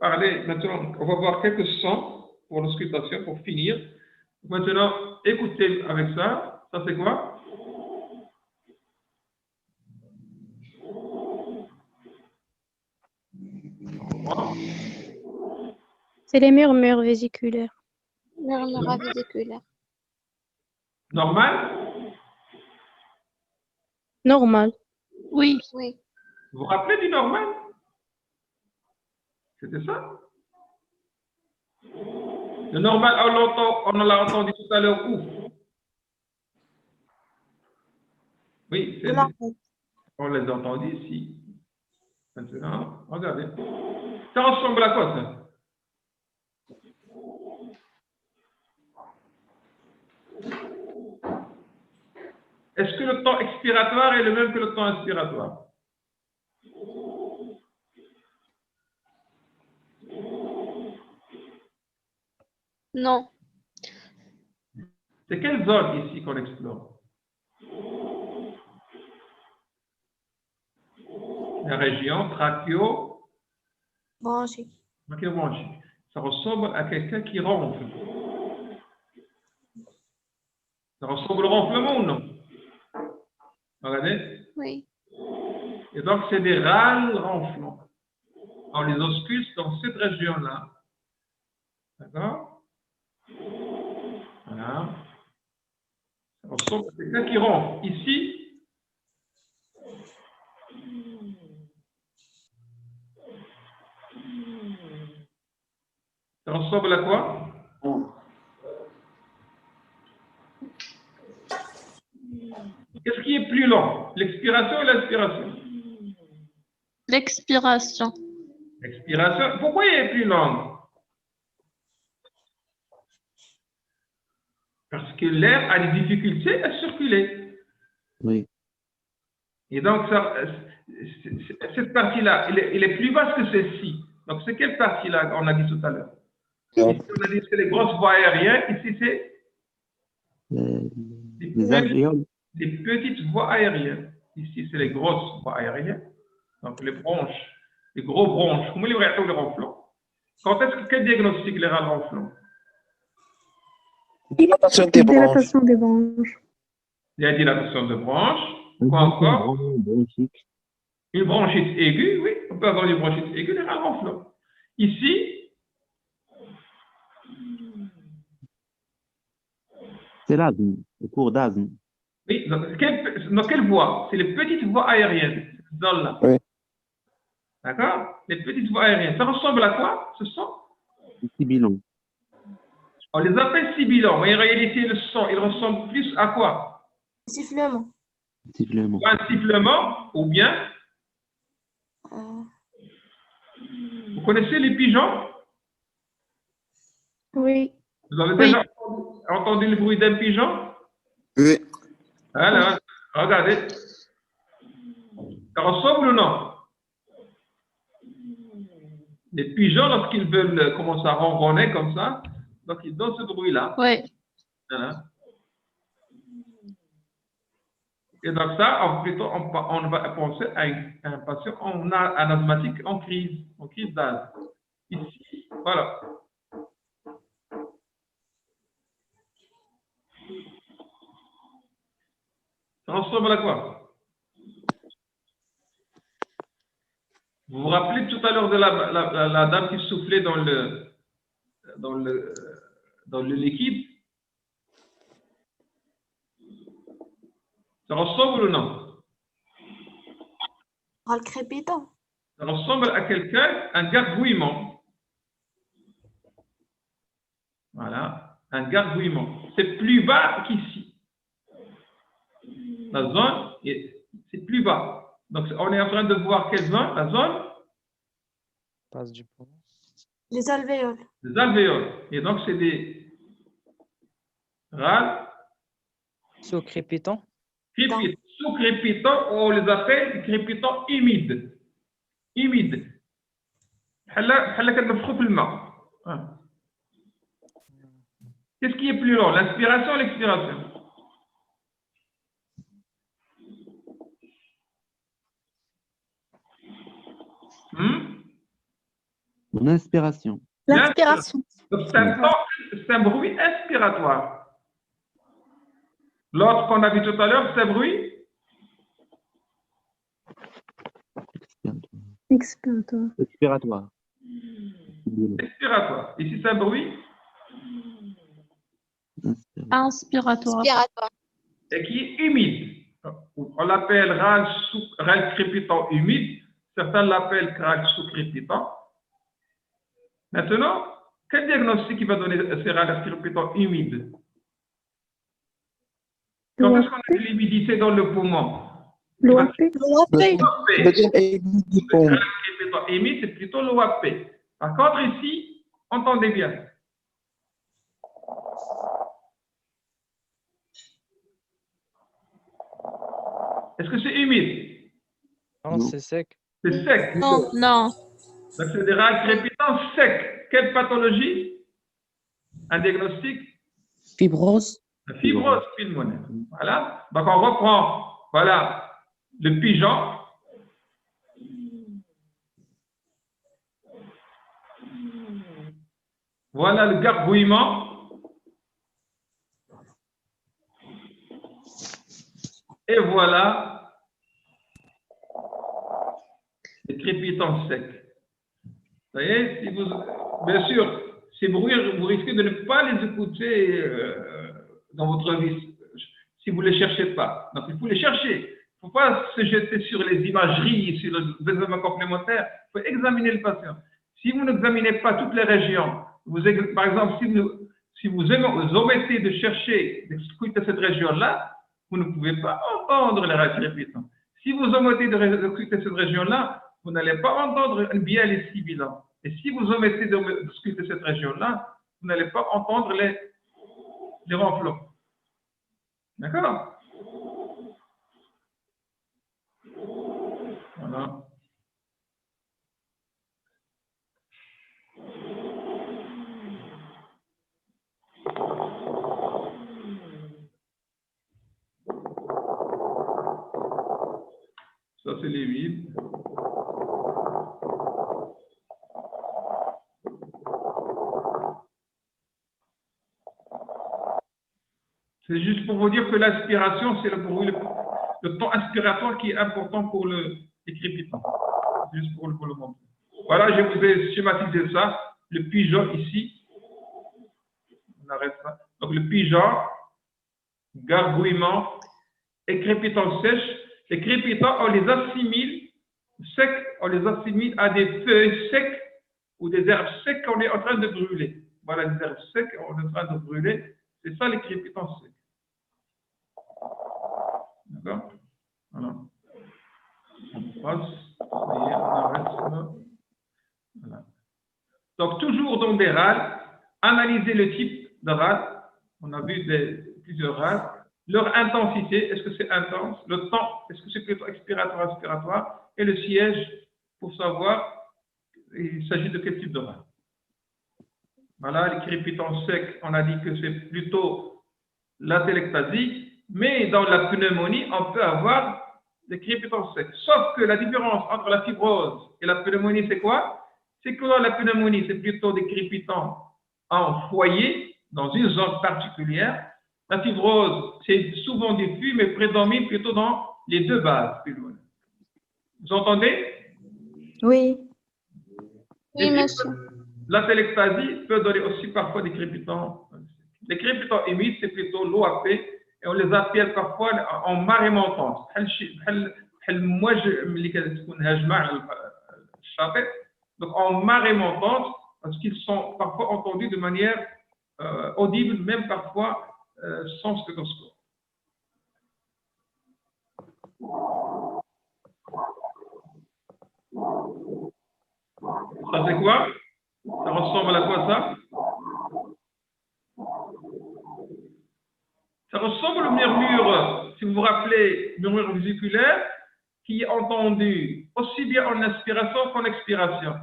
parler maintenant. On va voir quelques sons pour l'auscultation, pour finir. Maintenant, écoutez avec ça. Ça, c'est quoi? C'est les murmures vésiculaires. Murmure vésiculaire. Normal? Normal. Oui. Oui. Vous vous rappelez du normal? C'était ça? Le normal, on l'a entendu tout à l'heure où? Oui, on les a entendus ici. Maintenant, regardez. Ça ressemble à quoi, ça? Est-ce que le temps expiratoire est le même que le temps inspiratoire? Non. C'est quelle zone ici qu'on explore? La région trachéo. Branché. Trachéobronchique. Ça ressemble à quelqu'un qui ronfle. Ça ressemble au ronflement ou non? Regardez. Oui. Et donc, c'est des râles ronflants. On les ausculte dans cette région-là. D'accord? Voilà. Ça ressemble à quelqu'un qui ronfle. Ici, ça ressemble à quoi? Qu'est-ce qui est plus long? L'expiration ou l'inspiration? L'expiration. L'expiration. Pourquoi il est plus long? Parce que l'air a des difficultés à circuler. Oui. Et donc, cette partie-là, elle est plus basse que celle-ci. Donc, c'est quelle partie-là qu'on a dit tout à l'heure? Ici, on a dit que c'est les grosses voies aériennes. Ici, c'est Les alvéoles. les petites voies aériennes. Ici, c'est les grosses voies aériennes. Donc, les bronches, les gros bronches. Comment les ronflants? Quand est-ce que quel diagnostic les râles ronflants? Dilatation des branches. Dilatation des branches. Il y a dilatation de branches. Quoi encore? Bronchique. Une bronchite aiguë, oui. On peut avoir une bronchite aiguë, les râles ronflants. Ici, C'est l'asthme, le cours d'asthme. oui, dans quelle voie? C'est les petites voies aériennes, cette zone-là. Oui. D'accord? Les petites voies aériennes. Ça ressemble à quoi, ce son? Le sibilant. On les appelle sibilants, mais en réalité, le son, il ressemble plus à quoi? Sifflement. Sifflement. Un sifflement, ou bien, vous connaissez les pigeons? Oui. Vous avez Oui. déjà entendu le bruit d'un pigeon? Oui. Voilà, regardez. Ça ressemble ou non? Les pigeons, lorsqu'ils veulent commencer à ronronner comme ça, donc ils donnent ce bruit-là. Oui. Voilà. Et donc ça, plutôt, on va penser à un patient un asthmatique en crise d'asthme. Ici, voilà. Ça ressemble à quoi? Vous vous rappelez tout à l'heure de la dame qui soufflait dans le liquide? Ça ressemble ou non? Le crépitant. Ça ressemble à quelqu'un, un gargouillement. Voilà, un gargouillement. C'est plus bas qu'ici. La zone, c'est plus bas. Donc, on est en train de voir quelle zone? La zone? Passe du pont. Les alvéoles. Des alvéoles. Et donc, c'est des râles Sous-crépitant. sous-crépitants, on les appelle crépitants humides. Humides. بحال كتنفخوا في الماء. Qu'est-ce qui est plus long, l'inspiration ou l'expiration? Mon inspiration. Bien sûr. L'inspiration. Donc, c'est un bruit inspiratoire. L'autre qu'on a vu tout à l'heure, c'est un bruit Expiratoire. Expiratoire. Expiratoire. Sibilant. expiratoire. Ici, c'est un bruit Inspiratoire. Inspiratoire. Inspiratoire. et qui est humide. On l'appelle râle crépitant humide. Certains l'appellent râle sous-crépitant. Maintenant, quel diagnostic il va donner ces râles crépitants humides? Quand est-ce qu'on a de l'humidité dans le poumon? L'OAP. L'OAP. Ça veut dire aigu du pont. Le crépitant humide, c'est plutôt l'OAP. Par contre, ici, entendez bien. Est-ce que c'est humide? Non, Non. c'est sec. C'est sec. Non, non. Donc, c'est des râles crépitants secs. Quelle pathologie? Un diagnostic? Fibrose. La fibrose pulmonaire. Voilà. Donc, on reprend. Voilà. Le pigeon. Voilà le gargouillement. Et voilà les crépitants secs. Vous voyez, si vous, bien sûr, ces bruits, vous risquez de ne pas les écouter dans votre vie si vous ne les cherchez pas. Donc, il faut les chercher. Il ne faut pas se jeter sur les imageries, sur les examens complémentaires. Il faut examiner le patient. Si vous n'examinez pas toutes les régions, par exemple, si vous omettez de chercher, d'écouter cette région-là, vous ne pouvez pas entendre les râles crépitants. Si vous omettez d'écouter cette région-là, vous n'allez pas entendre bien les sibilants. Et si vous omettez d'écouter cette région-là, vous n'allez pas entendre les ronflements. D'accord? Voilà. Ça, c'est les vides. C'est juste pour vous dire que l'aspiration, c'est le temps inspiratoire qui est important pour les crépitants. Juste pour le montrer. Voilà, je vous ai schématisé ça. Le pigeon ici. On arrête ça. Donc, le pigeon, gargouillement et crépitant sèche. Les crépitants, on les assimile secs, on les assimile à des feuilles secs ou des herbes secs qu'on est en train de brûler. Voilà, des herbes secs qu'on est en train de brûler. C'est ça les crépitants secs. D'accord? Voilà. On passe. Ça y est, on arrête ça. Voilà. Donc, toujours dans des râles, analysez le type de râle. On a vu plusieurs râles. Leur intensité, est-ce que c'est intense? Le temps, est-ce que c'est plutôt expiratoire, aspiratoire? Et le siège, pour savoir, il s'agit de quel type de râle. Voilà, les crépitants secs, on a dit que c'est plutôt l'atelectasie, mais dans la pneumonie, on peut avoir des crépitants secs. Sauf que la différence entre la fibrose et la pneumonie, c'est quoi? C'est que dans la pneumonie, c'est plutôt des crépitants en foyer, dans une zone particulière. La fibrose, c'est souvent diffus, mais prédomine plutôt dans les deux bases pulmonaires. Vous entendez? Oui. Et Oui, monsieur. l'atelectasie peut donner aussi parfois des crépitants. Les crépitants humides, c'est plutôt l'OAP, et on les appelle parfois en marée montante. Donc en marée montante, parce qu'ils sont parfois entendus de manière audible, même parfois sans stéthoscope. Ça c'est quoi? Ça ressemble à quoi ça? Ça ressemble au murmure, si vous vous rappelez, murmure vésiculaire, qui est entendu aussi bien en inspiration qu'en expiration.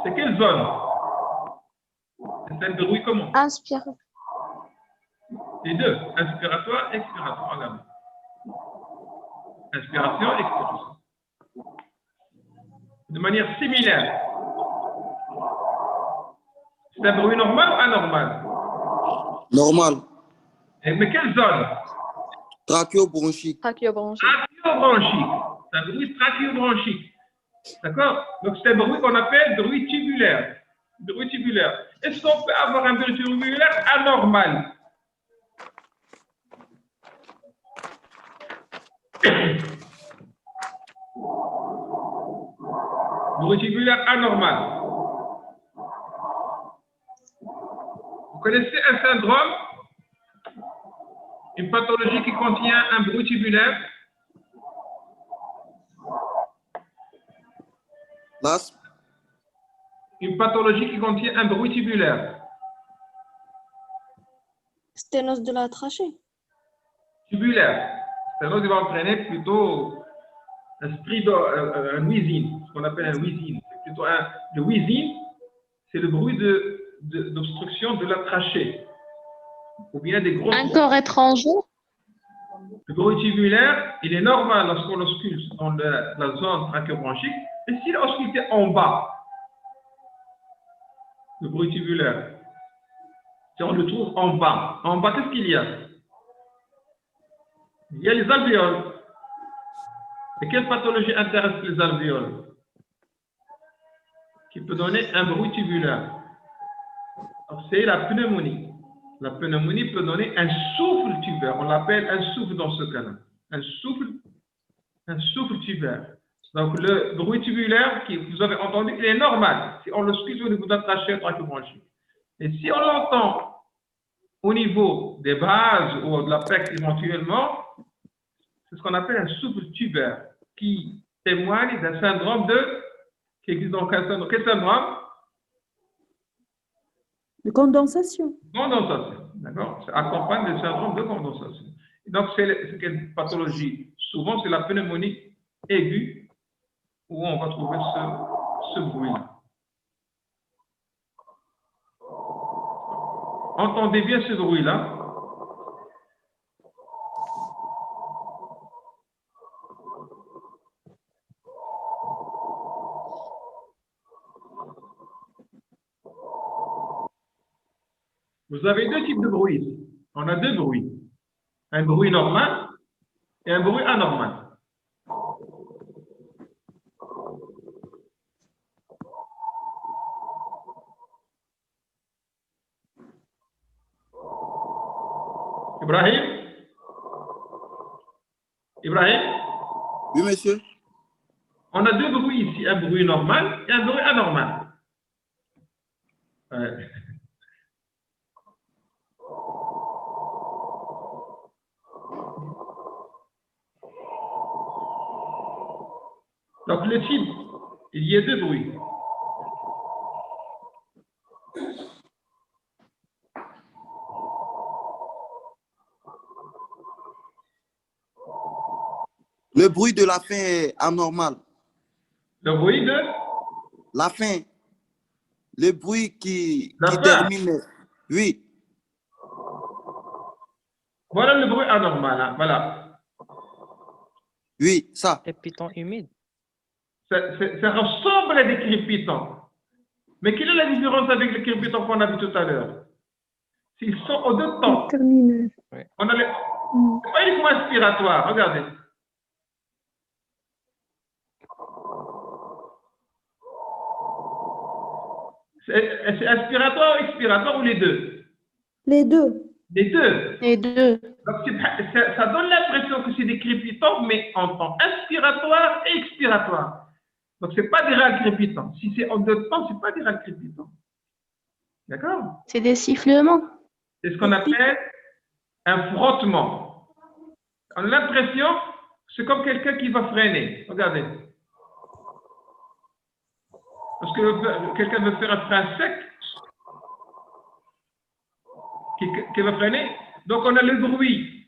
C'est quelle zone? C'est celle de bruit comment? Inspire. Les deux, inspiratoire et expiratoire. Regarde. Inspiration, expiration. de manière similaire. C'est un bruit normal ou anormal? Normal. Mais quelle zone? Trachéobronchique. Trachéobronchique. Trachéobronchique. C'est un bruit trachéobronchique. D'accord? Donc c'est un bruit qu'on appelle bruit tubulaire. Bruit tubulaire. Est-ce qu'on peut avoir un bruit tubulaire anormal? Bruit tubulaire anormal. Vous connaissez un syndrome, une pathologie qui contient un bruit tubulaire? L'asthme. Une pathologie qui contient un bruit tubulaire. Sténose de la trachée. Tubulaire. C'est-à-dire qu'il va entraîner plutôt un wheezing, ce qu'on appelle un wheezing. C'est plutôt le wheezing, c'est le bruit d'obstruction de la trachée. Ou bien des gros. Un corps étranger? Le bruit tubulaire, il est normal lorsqu'on l'ausculte dans la zone trachéobronchique, et s'il est ausculté en bas, le bruit tubulaire, si on le trouve en bas. En bas, qu'est-ce qu'il y a? Il y a les alvéoles. Et quelle pathologie intéresse les alvéoles? Qui peut donner un bruit tubulaire. C'est la pneumonie. La pneumonie peut donner un souffle tubulaire. On l'appelle un souffle dans ce cas-là. Un souffle tubulaire. Donc le bruit tubulaire que vous avez entendu, il est normal. Si on le squeeze au niveau de la trachée trachéobronchique. Et si on l'entend au niveau des bases ou de l'apex éventuellement, c'est ce qu'on appelle un souffle tubulaire qui témoigne d'un syndrome qui existe dans quel syndrome? Quel syndrome? De condensation. Condensation, d'accord? Ça accompagne le syndrome de condensation. Et donc, c'est quelle pathologie? Souvent, c'est la pneumonie aiguë où on va trouver ce bruit-là. Entendez bien ce bruit-là. Vous avez deux types de bruit ici. On a deux bruits. Un bruit normal et un bruit anormal. Ibrahim? Ibrahim? Oui, monsieur. On a deux bruits ici, un bruit normal et un bruit anormal. Ouais. Donc le type, il y a deux bruits. Le bruit de la fin est anormal. Le bruit de La fin. Le bruit qui la fin. termine. Oui. Voilà le bruit anormal. Hein. Voilà. Oui, ça. Crépitant humide. Ça ressemble à des crépitants. Mais quelle est la différence avec les crépitants qu'on a vu tout à l'heure? S'ils sont aux deux temps. Terminal. On a les... C'est pas uniquement aspiratoire. Regardez. C'est aspiratoire ou expiratoire ou les deux? Les deux. Les deux. Les deux. Donc, ça donne l'impression que c'est des crépitants, mais en temps inspiratoire et expiratoire. Donc, ce n'est pas des râles crépitants. Si c'est en deux temps, ce n'est pas des râles crépitants. D'accord? C'est des sifflements. C'est ce qu'on appelle un frottement. On a l'impression que c'est comme quelqu'un qui va freiner. Regardez. Parce que quelqu'un veut faire un frein sec, qui va freiner. Donc, on a le bruit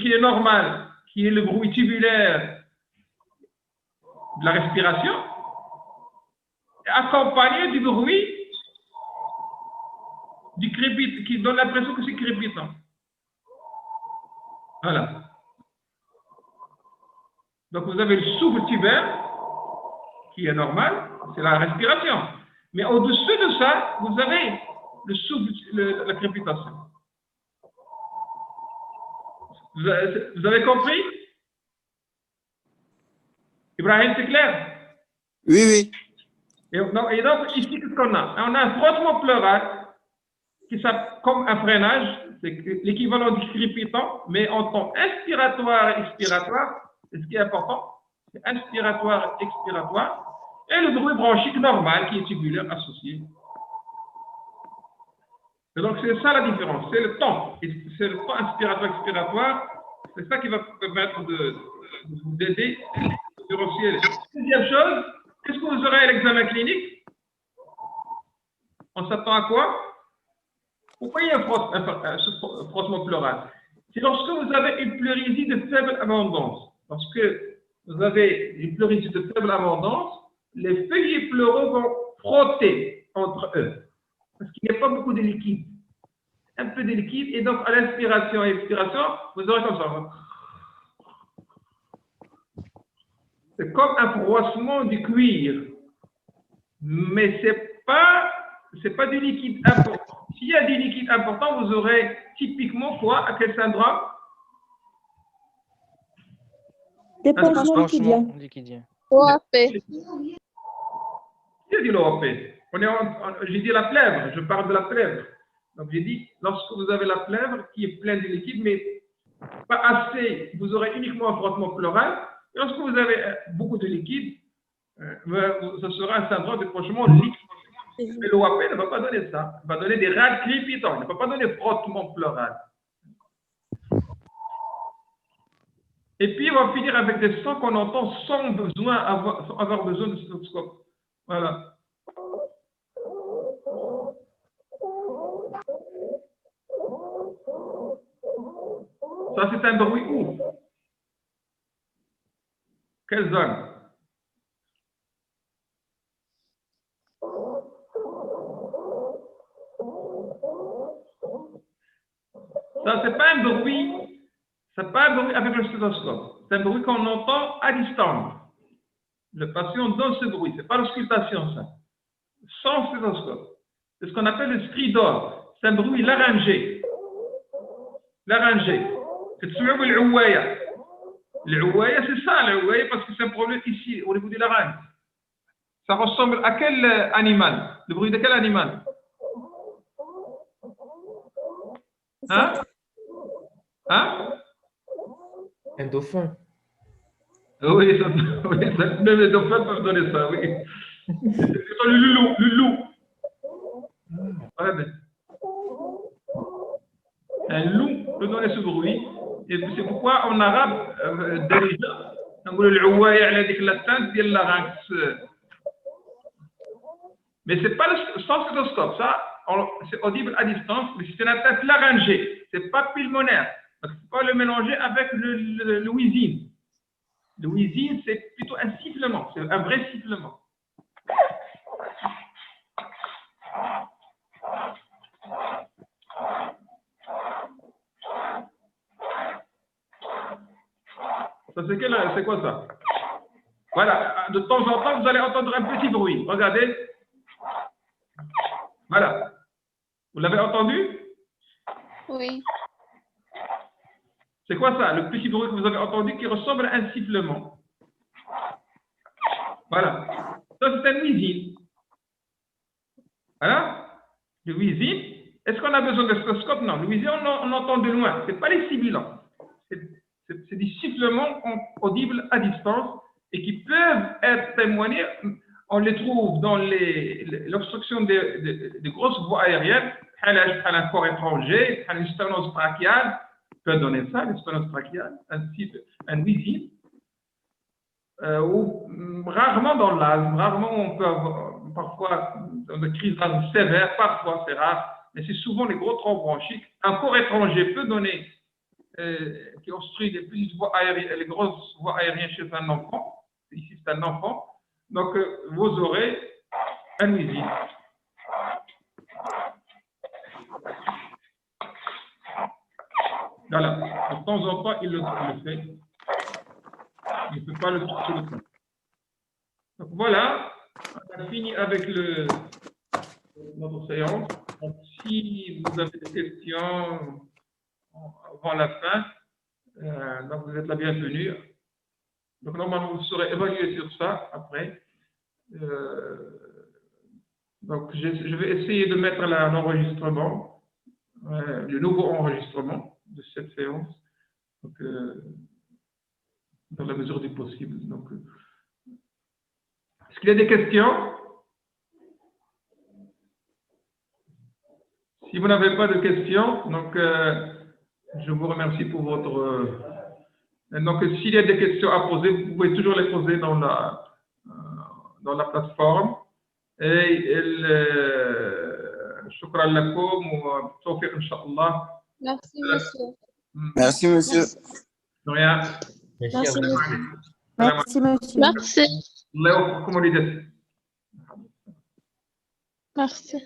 qui est normal, qui est le bruit tubulaire de la respiration, accompagné du bruit du crépitant, qui donne l'impression que c'est crépitant. Voilà. Donc, vous avez le souffle tubulaire, qui est normal, c'est la respiration. Mais au-dessus de ça, vous avez le souffle, la crépitation. Vous avez compris? Ibrahim, c'est clair? Oui, oui. Et donc, ici, qu'est-ce qu'on a? On a un frottement pleural qui s'appelle comme un freinage, c'est l'équivalent du crépitant, mais en temps inspiratoire et expiratoire. Et ce qui est important, c'est inspiratoire et expiratoire. Et le bruit bronchique normal qui est tubulaire associé. Et donc, c'est ça la différence. C'est le temps. C'est le temps inspiratoire-expiratoire. C'est ça qui va permettre de vous aider à différencier. Deuxième chose, qu'est-ce que vous aurez à l'examen clinique? On s'attend à quoi? Pourquoi il y a un frottement pleural? C'est lorsque vous avez une pleurésie de faible abondance. Lorsque vous avez une pleurésie de faible abondance, les feuillets pleuraux vont frotter entre eux. Parce qu'il n'y a pas beaucoup de liquide. Un peu de liquide. Et donc, à l'inspiration et l'expiration, vous aurez comme ça. C'est comme un froissement du cuir. Mais ce n'est pas du liquide important. S'il y a du liquide important, vous aurez typiquement quoi? À quel syndrome? Dépenchement liquidien. liquidien. OAP. Qui a dit l'OAP? J'ai dit la plèvre, je parle de la plèvre. Donc j'ai dit, lorsque vous avez la plèvre qui est pleine de liquide, mais pas assez, vous aurez uniquement un frottement pleural. Et lorsque vous avez beaucoup de liquide, ce sera un syndrome de décrochement liquide. Mais l'OAP ne va pas donner ça. Il va donner des râles crépitants. Il ne va pas donner frottement pleural. Et puis, on va finir avec des sons qu'on entend sans avoir besoin de stéthoscope. Voilà. Ça, c'est un bruit où? Quelle zone? Ça, c'est pas un bruit. C'est pas un bruit avec le stéthoscope. C'est un bruit qu'on entend à distance. Le patient donne ce bruit. C'est pas l'auscultation, ça. Sans stéthoscope. C'est ce qu'on appelle le stridor. C'est un bruit laryngé. Laryngé. C'est l'ouaya. L'ouaya, c'est ça, l'ouaya, parce que c'est un problème ici, au niveau du larynx. Ça ressemble à quel animal? Le bruit de quel animal? Hein? Hein? Un dauphin. Oui, même les dauphins peuvent donner ça, oui. C'est plutôt le loup. Ouais, un loup peut donner ce bruit. Et c'est pourquoi en arabe, déjà, on dit le larynx. Mais ce n'est pas sans stéthoscope, ça, c'est audible à distance, mais c'est une atteinte laryngée, ce n'est pas pulmonaire. Il ne faut pas le mélanger avec le wheezing. Le wheezing, c'est plutôt un sifflement, c'est un vrai sifflement. Ça, c'est quoi ça? Voilà, de temps en temps, vous allez entendre un petit bruit. Regardez. Voilà. Vous l'avez entendu? Oui. C'est quoi ça? Le petit bruit que vous avez entendu qui ressemble à un sifflement. Voilà. Ça, c'est un wheezing. Voilà. Le wheezing. Est-ce qu'on a besoin de stéthoscope? Non. Le wheezing, on entend de loin. Ce n'est pas les sibilants. C'est des sifflements audibles à distance et qui peuvent être témoignés. On les trouve dans l'obstruction des grosses voies aériennes, un corps étranger, une sténose brachiale, peut donner ça, une sténose brachiale, un wheezing, ou rarement dans l'asthme, rarement on peut avoir, parfois dans des crises d'asthme sévères, parfois c'est rare, mais c'est souvent les gros troncs bronchiques. Un corps étranger peut donner, qui obstrue les petites voies aériennes, les grosses voies aériennes chez un enfant. Ici, c'est un enfant. Donc, vous aurez un wheezing. Voilà. De temps en temps, il le fait. Il ne peut pas le faire tout le temps. Donc, voilà, on a fini avec notre séance. Donc, si vous avez des questions avant la fin, donc vous êtes la bienvenue. Donc, normalement, vous serez évalué sur ça après. Donc, je vais essayer de mettre l'enregistrement, le nouveau enregistrement de cette séance, donc, dans la mesure du possible. Donc, est-ce qu'il y a des questions? Si vous n'avez pas de questions, donc, je vous remercie pour votre... donc, s'il y a des questions à poser, vous pouvez toujours les poser dans la plateforme. Et شكرا لكم وبالتوفيق إن شاء الله. Merci, monsieur. Merci, monsieur. De rien. Merci, monsieur. Merci, monsieur. Merci. الله يوفقكم وليداتكم. Merci.